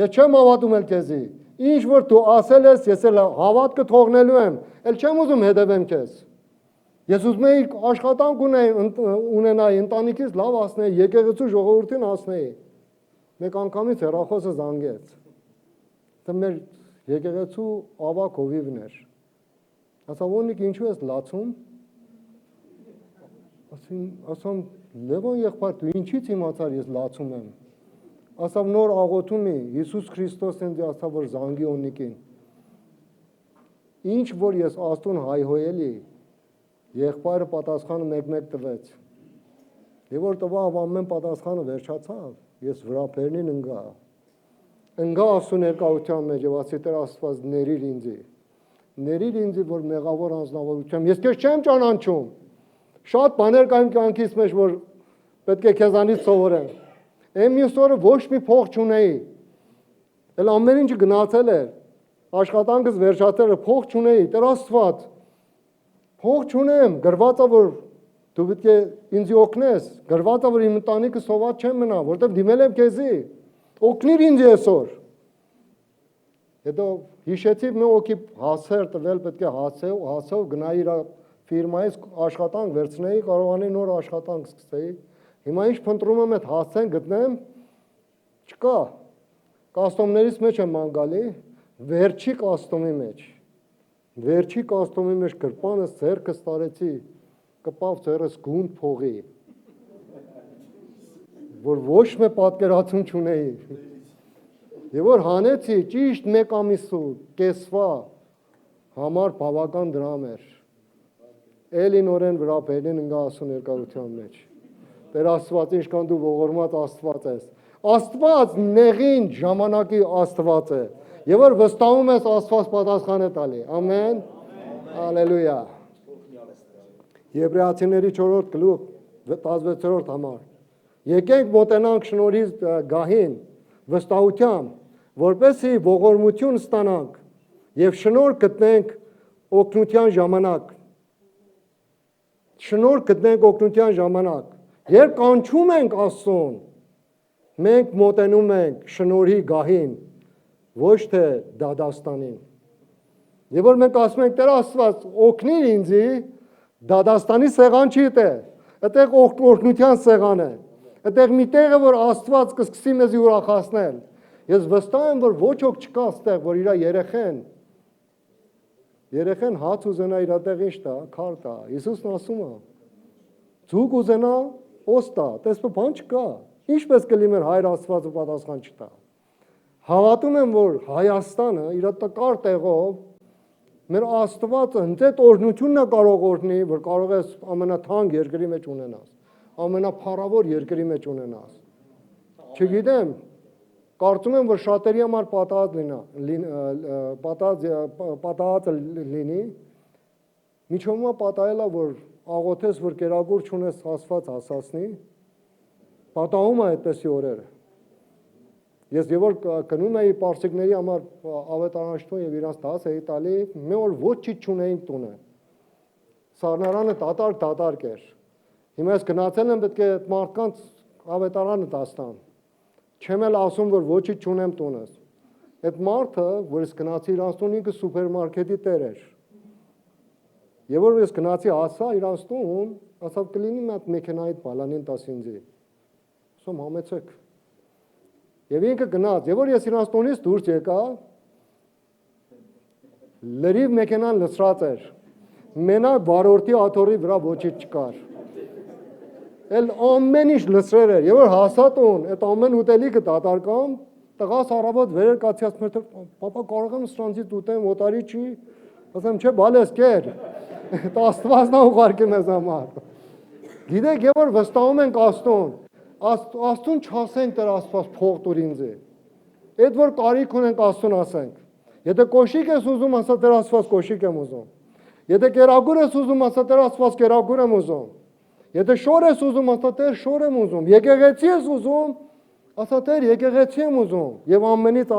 Ես չեմ հավատում էլ քեզի։ Ինչ որ դու ասել ես, ես էլ հավատքը թողնելու եմ, էլ չեմ ուզում հետևեմ քեզ։ Ես ուզում եի աշխատանք ունենայի, ընտանիքից լավ ասնեի, եկեղեցու ժողովրդին ասնեի։ Մեկ անգամից հեռախոսը զանգեց։ Դա մեր եկեղեցու ավակ հովիվն էր։ Ասա ոնիկ ինչու ես լացում։ Ասամ Լևոն եղբայր, դու ինչից իմացար ես լացում եմ։ Ասավ նոր աղոթումի Հիսուս Քրիստոս ինձ ասա որ զանգի օնիկին։ Ինչ որ ես Աստուն հայհոյելի, եղբայրը պատասխանը մեկ-մեկ տվեց։ Եվ որ տվավ ամեն պատասխանը վերջացավ, ես վրապերնին ընկա Աստծո ներկայության մեջ եւ ասի Տեր Աստված ներիր ինձ, որ մեղավոր անձնավորությամբ ես քեզ չեմ ճանաչում։ Շատ բաներ կային կյանքիս մեջ, որ պետք է քեզանից սովորեմ։ Մյուս օրը ոչ մի փող չունեի։ Էլ ամեն ինչը գնացել էր։ Աշխատանքս վերջացել էր, փող չունեի։ Տեր Աստված, փող չունեմ, գրված է որ դու պետք է ինձ օգնես, գրված է որ իմ ընտանիքը սոված չեմ մնա, որտեղ դիմել եմ քեզի։ Օգնիր ինձ այսօր։ Հետո հիշեցի մի օքի հասեր տվել, պետք է հասով գնայի իր ֆիրմայից աշխատանք վերցնեի, կարողանայի նոր աշխատանք սկսեի։ Հիմա ինչ փնտրում եմ այդ հասցեն գտնեմ, չկա։ Կաստոմներից մեջ եմ անգալի, վերջի կաստոմի մեջ գրպանս ձեռքս տարեցի, կպավ ձեռս գունդ փողի, որ ոչ մի պատկերացում չունեի։ Եվ որ հանեցի ճիշտ 1 ամիսու կեսվա համար բավական դրամ էր։ Էլի նորեն վրապերին ընկա Աստծո ներկայության մեջ։ Տեր Աստված, ինչքան դու ողորմած Աստված ես։ Աստված նեղին ժամանակի Աստված է։ Եվ որ վստահում ես Աստված պատասխան է տալի։ Ամեն։ Հալելույա։ Եբրայացիների 4-րդ գլուխ 16-րդ համար։ Եկեք մոտենանք շնորհի գահին վստահությամբ, որպեսզի ողորմություն ստանանք եւ շնորհ գտնենք օգնության ժամանակ։ Շնորհ գտնենք օգնության ժամանակ։ Երբ կանչում ենք Աստծուն, մենք մոտենում ենք շնորհի գահին, ոչ թե դադաստանին։ Եվ որ մենք ասում ենք Տեր Աստված, օգնիր ինձ, դադաստանի սեղան չի դե, այդտեղ օգնության սեղան է։ Այդտեղ մի տեղ է, որ Աստված կսկսի մեզ ուրախացնել։ Ես վստահ եմ, որ ոչ ոք չկա այստեղ, որ իր երեխեն հաց ուզենա իր տեղ ինչ տա, քար տա։ Հիսուսն ասում է. «Ձուկ ուզենա, օս տա», տեսնու բան չկա։ Ինչպես կլիներ Հայր Աստվածը պատասխան չտա։ Հավատում եմ, որ Հայաստանը իր տկար տեղով մեր Աստվածը հենց այդ օրհնությունն է կարող օրհնի, որ կարող ես ամենաթանկ երկրի մեջ ունենաս, ամենափառավոր երկրի մեջ ունենաս։ Չգիտեմ, կարծում եմ, որ շատերի համար պատահած լինի, միջովմա պատահել է, որ աղոթես, որ կերակուր չունես Աստված հասացնի, պատահում է այդպեսի օրերը։ Ես եւ որ կնում էի պարսիկների համար ավետարանչություն եւ իրանց դաս էի տալի, մի օր ոչինչ չունեին տունը։ Սառնարանը դատարկ էր։ Հիմա ես գնացել եմ, պետք է այդ մարդկանց ավետարանը դաստան։ Չեմ էլ ասում, որ ոչինչ չունեմ տունս։ Այդ մարդը, որ ես գնացի իրանց տուն, ինքը սուպերմարկետի տեր էր։ Եվ որ ես գնացի ասա իրանց տուն, ասավ կլինի մի հատ մեքենայից բալանին տաս ինձի։ Ասում համեցեք։ Եվ ինքը գնաց, եւ որ ես իրանց տունից դուրս եկա, լրիվ մեքենան լցրած էր։ Մենակ վարորդի աթոռի վրա ոչինչ չկար։ Էլ ամեն ինչ լցրել էր։ Եվ որ հասա տուն, այդ ամեն ուտելիքը դատարկամ, տղաս առավոտ վերեր կացյաց մեր պապա կարող եմ սրանցից ուտեմ, օտարի չի։ Ասեմ չէ, բալես կեր։ Աստվածն է ուղարկի մեզ համար։ Գիտեք, եւ որ վստահում ենք Աստծուն, Աստծուն չասենք Տեր Աստված փող տուր ինձ։ Այդ որ կարիք ունենք Աստծուն ասենք։ Եթե կոշիկ ես ուզում, ասա Տեր Աստված կոշիկ եմ ուզում։ Եթե կերակուր ես ուզում, ասա Տեր Աստված կերակուր եմ ուզում։ Եթե շոր ես ուզում, ասա Տեր շոր եմ ուզում։ Եկեղեցի ես ուզում, ասա Տեր եկեղեցի եմ ուզում։ Եվ ամենից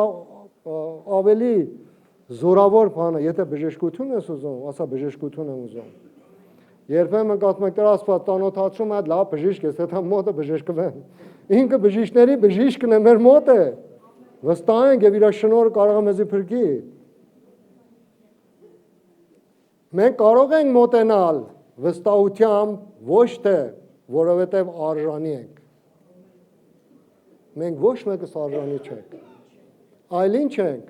ավելի զորավոր բանը, եթե բժշկություն ես ուզում, ասա բժշկություն եմ ուզում։ Երբեմն կասում եք Տեր Աստված տանոթացում է, լավ բժիշկ ես, եթե մոտը բժշկվեն։ Ինքը բժիշկների բժիշկն է, մեր մոտ է։ Վստահ ենք եւ իր շնորհը կարող է մեզի փրկի։ Մենք կարող ենք մոտենալ վստահությամբ, ոչ թե որովհետև արժանի ենք։ Մենք ոչ մեկս արժանի չենք։ Այլ ինչ ենք,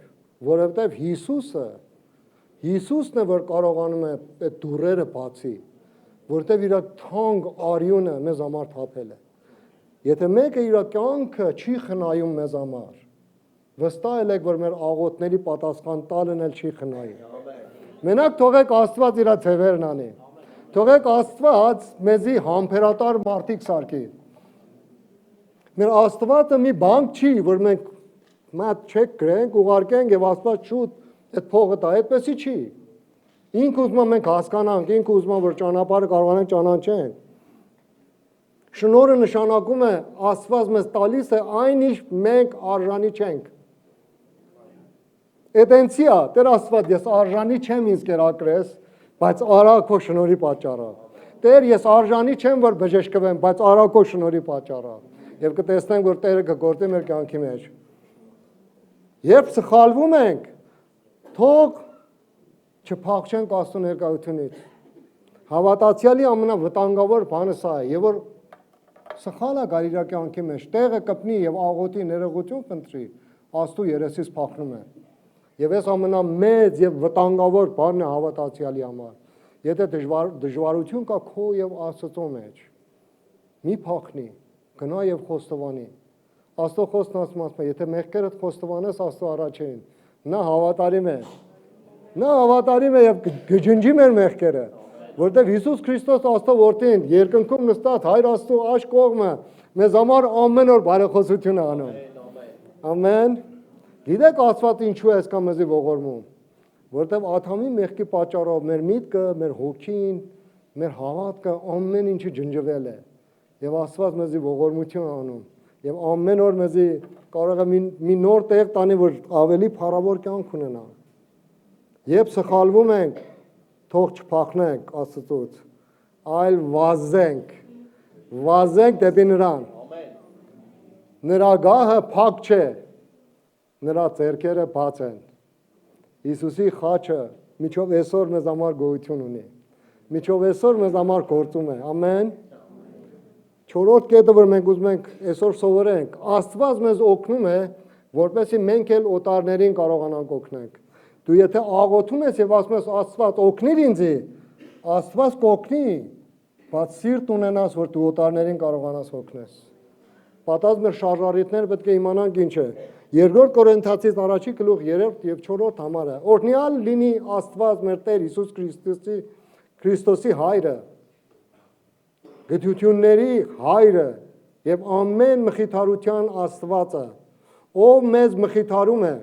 որովհետև Հիսուսն է, որ կարողանում է այդ դուռերը բացի, որովհետև իր թանկ արյունը մեզ համար թափել է։ Եթե մեկը իր կյանքը չի խնայում մեզ համար, վստահ եք, որ մեր աղոթների պատասխան տալն էլ չի խնայում։ Մենակ թողեք Աստված իր ձևերն անի։ Թողեք Աստված մեզի համբերատար մարդիկ սարքի։ Մեր Աստվածը մի բանկ չի, որ մենք մատ չեք գրենք, ուղարկենք եւ Աստված շուտ այդ փողը տա, այդպեսի չի։ Ինքը ուզում է մենք հասկանանք, ինքը ուզում է որ ճանապարհը կարողանանք ճանաչենք։ Շնորհը նշանակում է Աստված մեզ տալիս է այն ինչ մենք արժանի չենք։ Էդենցի է, Տեր Աստված, ես արժանի չեմ ինձ կերակրես, բայց արա քո շնորհի պատճառով։ Տեր, ես արժանի չեմ որ բժշկվեմ, բայց արա քո շնորհի պատճառով։ Եվ կտեսնենք, որ Տերը կգործի մեր կյանքի մեջ։ Երբ սխալվում ենք, թող չփախչենք Աստծո ներկայությունից։ Հավատացյալի ամենավտանգավոր բանը սա է, եւ որ սխալը գար իր կյանքի մեջ, տեղը կպնի եւ աղոթի ներողություն խնդրի, Աստծո երեսից փախնում է։ Եվ այս ամենամեծ եւ վտանգավոր բանն է հավատացյալի համար։ Եթե դժվարություն կա քո եւ Աստծո մեջ, մի փախնի, գնա եւ խոստովանի։ Աստծո խոսքն ասում է, եթե մեղքերդ խոստովանես Աստծո առաջին, նա հավատարիմ է։ Նա հավատարիմ է եւ գջնջի մեր մեղքերը, որտեղ Հիսուս Քրիստոս Աստծո որդին երկնքում նստած Հայր Աստծո աջ կողմը մեզ համար ամեն օր բարեխոսություն է անում։ Ամեն։ Գիտեք Աստված ինչու է այսքան մեզի ողորմում, որտեղ Ադամի մեղքի պատճառով մեր միտքը, մեր հոգին, մեր հավատքը ամեն ինչը ջնջվել է եւ Աստված մեզի ողորմություն անում եւ ամեն օր մեզի կարող է մի նոր տեղ տանի, որ ավելի փառավոր կյանք ունենա։ Երբ սխալվում ենք, թող չփախնենք Աստծուց, այլ վազենք դեպի նրան։ Նրա գահը փակ չէ, նրա ձեռքերը բաց են։ Հիսուսի խաչը միջով այսօր մեզ համար գոյություն ունի։ Միջով այսօր մեզ համար գործում է։ Ամեն։ Չորրորդ կետը, որ մենք ուզում ենք այսօր սովորենք, Աստված մեզ օգնում է, որպեսզի մենք էլ օտարներին կարողանանք օգնենք։ Դու եթե աղոթում ես եւ ասում ես Աստված օգնիր ինձ, Աստված կօգնի, բայց սիրտ ունենաս, որ դու օտարներին կարողանաս օգնես։ Պատած մեր շարժարիթները պետք է իմանանք ինչ է։ Երկրորդ Կորինթացիս առաջի գլուխ 3 եւ 4 համարը։ Օրհնյալ լինի Աստված մեր Տեր Հիսուս Քրիստոսի հայրը, գթությունների հայրը եւ ամեն մխիթարության Աստվածը, ով մեզ մխիթարում է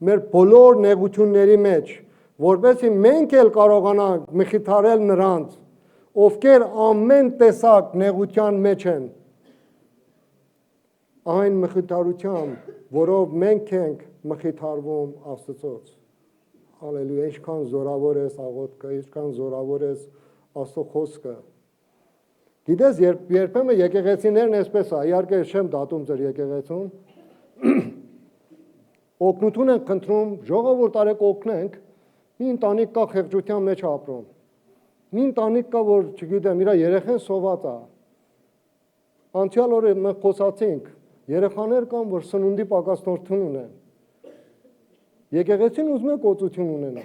մեր բոլոր նեղությունների մեջ, որովհետեւ մենք էլ կարողանանք մխիթարել նրանց, ովքեր ամեն տեսակ նեղության մեջ են, այն մխիթարությամբ, որով մենք ենք մխիթարվում Աստծոց։ Հալելույա, ինչքան զորավոր է աղոթքը, ինչքան զորավոր է Աստծո խոսքը։ Գիտես, երբեմն եկեղեցիներն այսպես է, իհարկե չեմ դատում ձեր եկեղեցուն, օգնություն են խնդրում, ժողովուրդ արեք օգնենք, մի ընտանիք կա խեղճության մեջ ապրում, մի ընտանիք կա, որ չգիտեմ, իր երեխան սոված է։ Անցյալ օրը մենք խոսացինք, երեխաներ կան, որ սնունդի պակասնորդություն ունեն։ Եկեղեցին ուզում է կոծություն ունենա։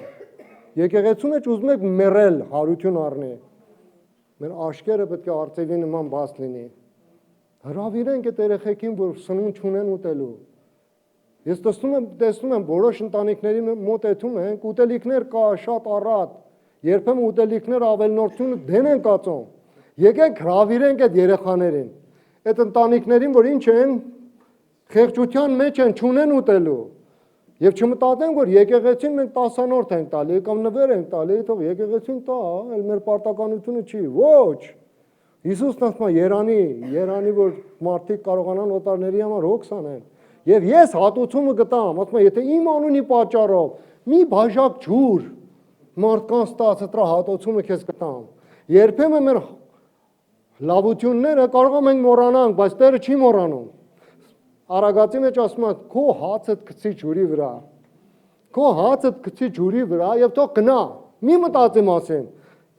Եկեղեցուն է ուզում է մեռել, հարություն առնի։ Մեր աշկերը պետք է արծիվի նման բաց լինի։ Հրավիրենք այդ երեխեքին, որ սնունդ չունեն ուտելու։ Ես տեսնում եմ որոշ ընտանիքների մոտ էթում են, ուտելիքներ կա շատ առատ, երբեմն ուտելիքներ ավելնորդությունը դեն են կացում։ Եկեք հրավիրենք այդ երեխաներին, այդ ընտանիքներին, որ ինչ են, խեղճության մեջ են, չունեն ուտելու։ Եվ չմտածենք, որ եկեղեցին մենք 10-անորդ ենք տալի, կամ նվեր ենք տալի, թող եկեղեցին տա, այլ մեր պարտականությունը չի, ոչ։ Հիսուսն ասում է երանի, որ մարդիկ կարողանան օտարների համար հոգս անեն։ Եվ ես հատուցումը գտամ, ասում եմ, եթե իմ անունի պատճառով մի բաժակ ջուր մարդկանց տաց, դրա հատուցումը քեզ գտամ։ Երբեմն մեր լավությունները կարող ենք մոռանանք, բայց Տերը չի մոռանում։ Արագածի մեջ ասում է, քո հացդ գցի ջուրի վրա։ Քո հացդ գցի ջուրի վրա եւ թող գնա։ Մի մտածի մասին։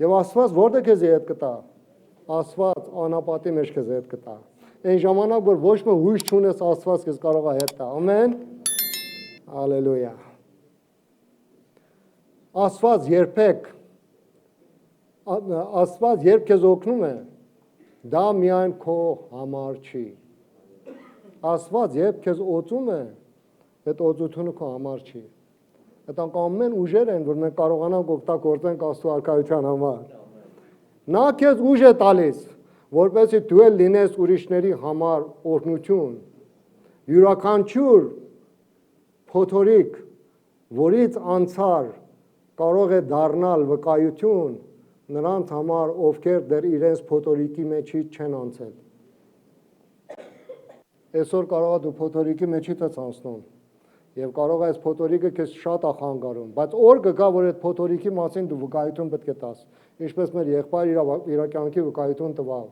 Եվ Աստված որտե քեզ հետ կտա։ Աստված անապատի մեջ քեզ հետ կտա։ Այն ժամանակ, որ ոչ մի հույս չունես, Աստված քեզ կարող է հետ տա։ Ամեն։ Հալելույա։ Աստված երբ քեզ օգնում է, դա միայն քո համար չի։ Աստված երբ քեզ օծում է, այդ օծությունը քո համար չի։ Այդ ամեն ուժեր են, որ մենք կարողանանք օգտագործենք Աստծո արքայության համար։ Նա քեզ ուժ է տալիս, որպեսզի դու էլ լինես ուրիշների համար օրհնություն։ Յուրաքանչյուր փոթորիկ, որից անցար կարող է դառնալ վկայություն նրանց համար, ովքեր դեռ իրենց փոթորիկի մեջից չեն անցել։ Այսօր կարող է դու փոթորիկի մեջից ես անցնում եւ կարող է այս փոթորիկը քեզ շատ է խանգարում, բայց օր կգա, որ այդ փոթորիկի մասին դու վկայություն պետք է տաս, ինչպես մեր եղբայրը իր կյանքի վկայություն տվավ։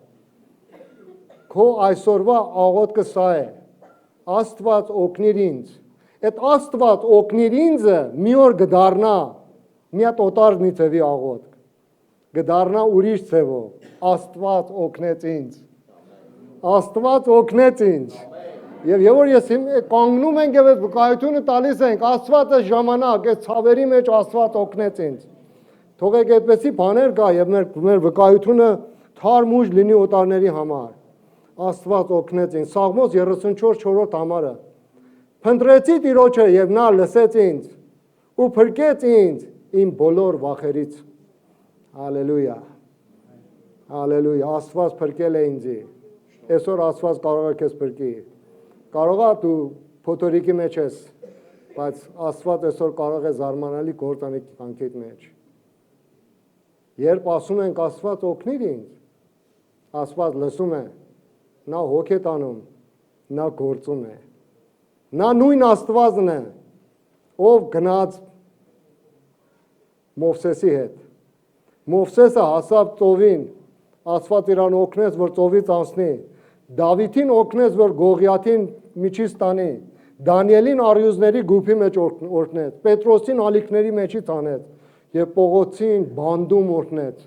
Քո այսօրվա աղոթքը սա է. Աստված օգնիր ինձ։ Այդ Աստված օգնիր ինձը մի օր կդառնա մի հատ օտարնի ձևի աղոթք, կդառնա ուրիշ ձևով։ Աստված օգնեց ինձ։ Աստված օգնեց ինձ։ Եվ որ ես կանգնում ենք եւ այդ վկայությունը տալիս ենք, Աստված է ժամանակ, այս ցավերի մեջ Աստված օգնեց ինձ։ Թողեք այդպեսի բաներ գա եւ մեր վկայությունը թարմ ուժ լինի օտարների համար։ Աստված օգնեց ինձ։ Սաղմոս 34-րդ համարը։ Փնտրեցի Տիրոջը եւ նա լսեց ինձ ու փրկեց ինձ իմ բոլոր վախերից։ Հալելույա։ Հալելույա։ Աստված փրկել է ինձ։ Այսօր Աստված կարող է քեզ փրկի։ Կարող է դու փոթորիկի մեջ ես, բայց Աստված այսօր կարող է զարմանալի գործ անել կյանքիդ մեջ։ Երբ ասում ենք Աստված օգնիր ինձ, Աստված լսում է, նա հոգ է տանում, նա գործում է։ Նա նույն Աստվածն է, ով գնաց Մովսեսի հետ։ Մովսեսը հասավ ծովին, Աստված իրան օգնեց, որ ծովից անցնի։ Դավիթին օգնեց, որ Գողիաթին միջից տանի, Դանիելին առյուծների գուփի մեջ օրհնեց, Պետրոսին ալիքների մեջից հանեց եւ Պողոսին բանդում օրհնեց։